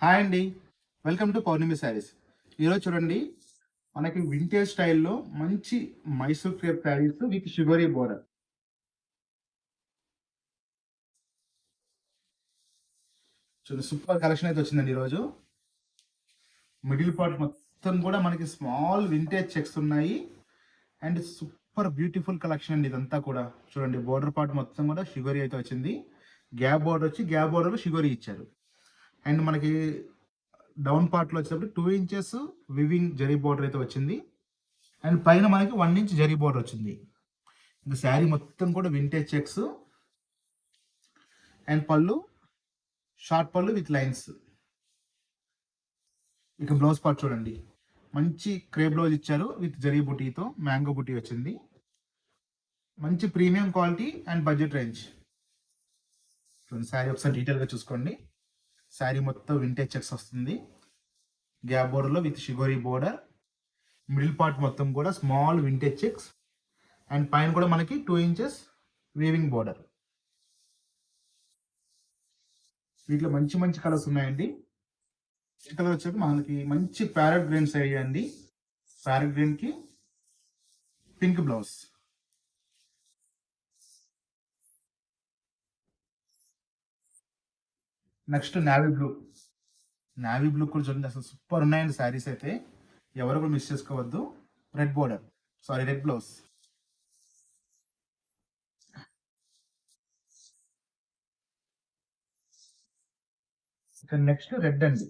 Hi అండి. Welcome to పౌర్ణమి శారీస్. ఈరోజు చూడండి, మనకి వింటేజ్ స్టైల్‌లో మంచి Mysore crepe saris with shibori border. చూడండి, సూపర్ కలెక్షన్ అయితే వచ్చిందండి ఈరోజు. మిడిల్ పార్ట్ మొత్తం కూడా మనకి స్మాల్ వింటేజ్ చెక్స్ ఉన్నాయి. అండ్ సూపర్ బ్యూటిఫుల్ కలెక్షన్ అండి ఇదంతా కూడా. చూడండి, బోర్డర్ పార్ట్ మొత్తం కూడా షిగోరి అయితే వచ్చింది. గ్యాప్ బోర్డర్ వచ్చి గ్యాప్ బోర్డర్లో షిగోరి ఇచ్చారు. అండ్ మనకి డౌన్ పార్ట్లో వచ్చేటప్పుడు 2 ఇంచెస్ వివింగ్ జరీ బోర్డర్ అయితే వచ్చింది. అండ్ పైన మనకి 1 ఇంచ్ జరీ బోర్డర్ వచ్చింది. ఇంకా శారీ మొత్తం కూడా వింటేజ్ చెక్స్. అండ్ పళ్ళు షార్ట్ పళ్ళు విత్ లైన్స్. ఇక బ్లౌజ్ పార్ట్ చూడండి, మంచి క్రే బ్లౌజ్ ఇచ్చారు విత్ జరీ బుటీతో. మ్యాంగో బుటీ వచ్చింది. మంచి premium quality and budget range. చూడండి, శారీ ఒకసారి డీటెయిల్గా చూసుకోండి. శారీ మొత్తం వింటేజ్ చెక్స్ వస్తుంది. గ్యాప్ బోర్డర్లో విత్ షిగోరి బోర్డర్. మిడిల్ పార్ట్ మొత్తం కూడా స్మాల్ వింటేజ్ చెక్స్. అండ్ పైన కూడా మనకి 2 ఇంచెస్ వీవింగ్ బోర్డర్. వీటిలో మంచి మంచి కలర్స్ ఉన్నాయండి. ఈ కలర్ వచ్చేసి మనకి మంచి ప్యారెట్ గ్రీన్ శారీ అండి. ప్యారెట్ గ్రీన్ కి pink blouse. Next navy blue. Navy blue కూడా చూడండి, అసలు సూపర్ ఉన్నాయండి శారీస్ అయితే. ఎవరు కూడా మిస్ చేసుకోవద్దు. Red border, sorry red blouse. ఇక నెక్స్ట్ రెడ్ అండి.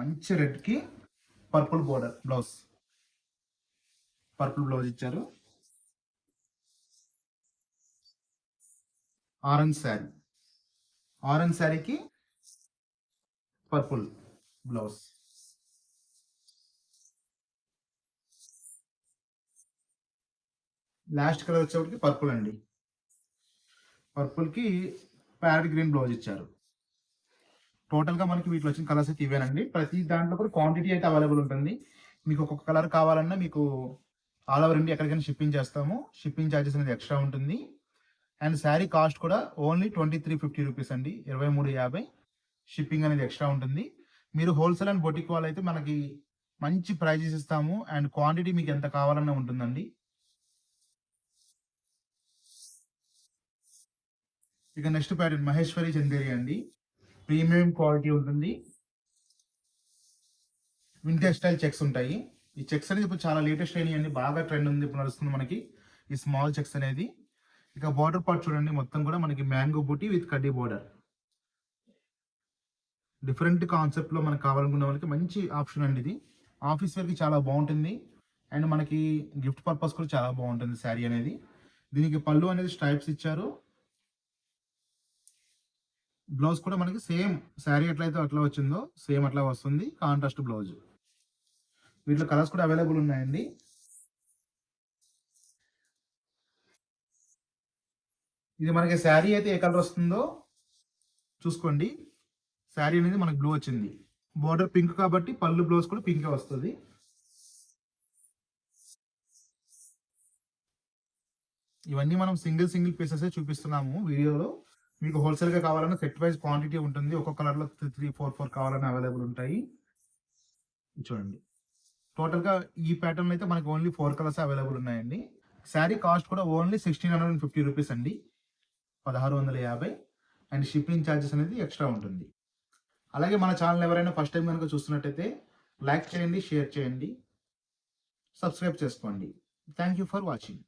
మంచి రెడ్ కి purple border blouse. Purple blouse ఇచ్చారు. ఆరెంజ్ శారీ. ఆరెంజ్ శారీకి పర్పుల్ బ్లౌజ్. లాస్ట్ కలర్ వచ్చేప్పటికి పర్పుల్ అండి. పర్పుల్కి ప్యారెట్ గ్రీన్ బ్లౌజ్ ఇచ్చారు. టోటల్గా మనకి వీటిలో వచ్చిన కలర్స్ అయితే ఇవేనండి. ప్రతి దాంట్లో కూడా క్వాంటిటీ అయితే అవైలబుల్ ఉంటుంది. మీకు ఒక్కొక్క కలర్ కావాలన్నా మీకు ఆల్ ఓవర్ ఇండియా ఎక్కడికైనా షిప్పింగ్ చేస్తాము. షిప్పింగ్ ఛార్జెస్ అనేది ఎక్స్ట్రా ఉంటుంది. అండ్ శారీ కాస్ట్ కూడా ఓన్లీ 2350 రూపీస్ అండి. 2350. షిప్పింగ్ అనేది ఎక్స్ట్రా ఉంటుంది. మీరు హోల్సేల్ అండ్ బొటిక్ వాళ్ళు అయితే మనకి మంచి ప్రైజెస్ ఇస్తాము. అండ్ క్వాంటిటీ మీకు ఎంత కావాలన్నా ఉంటుందండి. ఇక నెక్స్ట్ ప్యాటర్న్ మహేశ్వరి చందేరి అండి. ప్రీమియం క్వాలిటీ ఉంటుంది. వింటేజ్ స్టైల్ చెక్స్ ఉంటాయి. ఈ చెక్స్ అనేది ఇప్పుడు చాలా లేటెస్ట్ అయినాయండి. బాగా ట్రెండ్ ఉంది ఇప్పుడు నడుస్తుంది మనకి ఈ స్మాల్ చెక్స్ అనేది. ఇక బార్డర్ పార్ట్ చూడండి, మొత్తం కూడా మనకి మ్యాంగో బూటీ విత్ కడ్డీ బోర్డర్. డిఫరెంట్ కాన్సెప్ట్లో మనకు కావాలనుకున్న వాళ్ళకి మంచి ఆప్షన్ అండి ఇది. ఆఫీస్ వేర్కి చాలా బాగుంటుంది. అండ్ మనకి గిఫ్ట్ పర్పస్ కూడా చాలా బాగుంటుంది శారీ అనేది. దీనికి పళ్ళు అనేది స్ట్రైప్స్ ఇచ్చారు. బ్లౌజ్ కూడా మనకి సేమ్ శారీ ఎట్లయితే అట్లా వచ్చిందో సేమ్ అట్లా వస్తుంది. Contrast blouse. వీటిలో కలర్స్ కూడా అవైలబుల్ ఉన్నాయండి. ఇది మనకి శారీ అయితే ఏ కలర్ వస్తుందో చూసుకోండి. శారీ అనేది మనకి బ్లూ వచ్చింది. బోర్డర్ పింక్ కాబట్టి పళ్ళు బ్లౌజ్ కూడా పింక్ వస్తుంది. ఇవన్నీ మనం సింగిల్ పీసెస్ చూపిస్తున్నాము వీడియోలో. మీకు హోల్సేల్గా కావాలన్నా సెట్ వైజ్ క్వాంటిటీ ఉంటుంది. ఒక్కొక్క కలర్లో 3-4 కావాలన్నా అవైలబుల్ ఉంటాయి. చూడండి, టోటల్గా ఈ ప్యాటర్న్ అయితే మనకి ఓన్లీ 4 కలర్స్ అవైలబుల్ ఉన్నాయండి. శారీ కాస్ట్ కూడా ఓన్లీ 1650 రూపీస్ అండి. 1650. అండ్ షిప్పింగ్ ఛార్జెస్ అనేది ఎక్స్ట్రా ఉంటుంది. అలాగే మన ఛానల్ ఎవరైనా ఫస్ట్ టైం కనుక చూస్తున్నట్టయితే లైక్ చేయండి, షేర్ చేయండి, సబ్స్క్రైబ్ చేసుకోండి. Thank you for watching.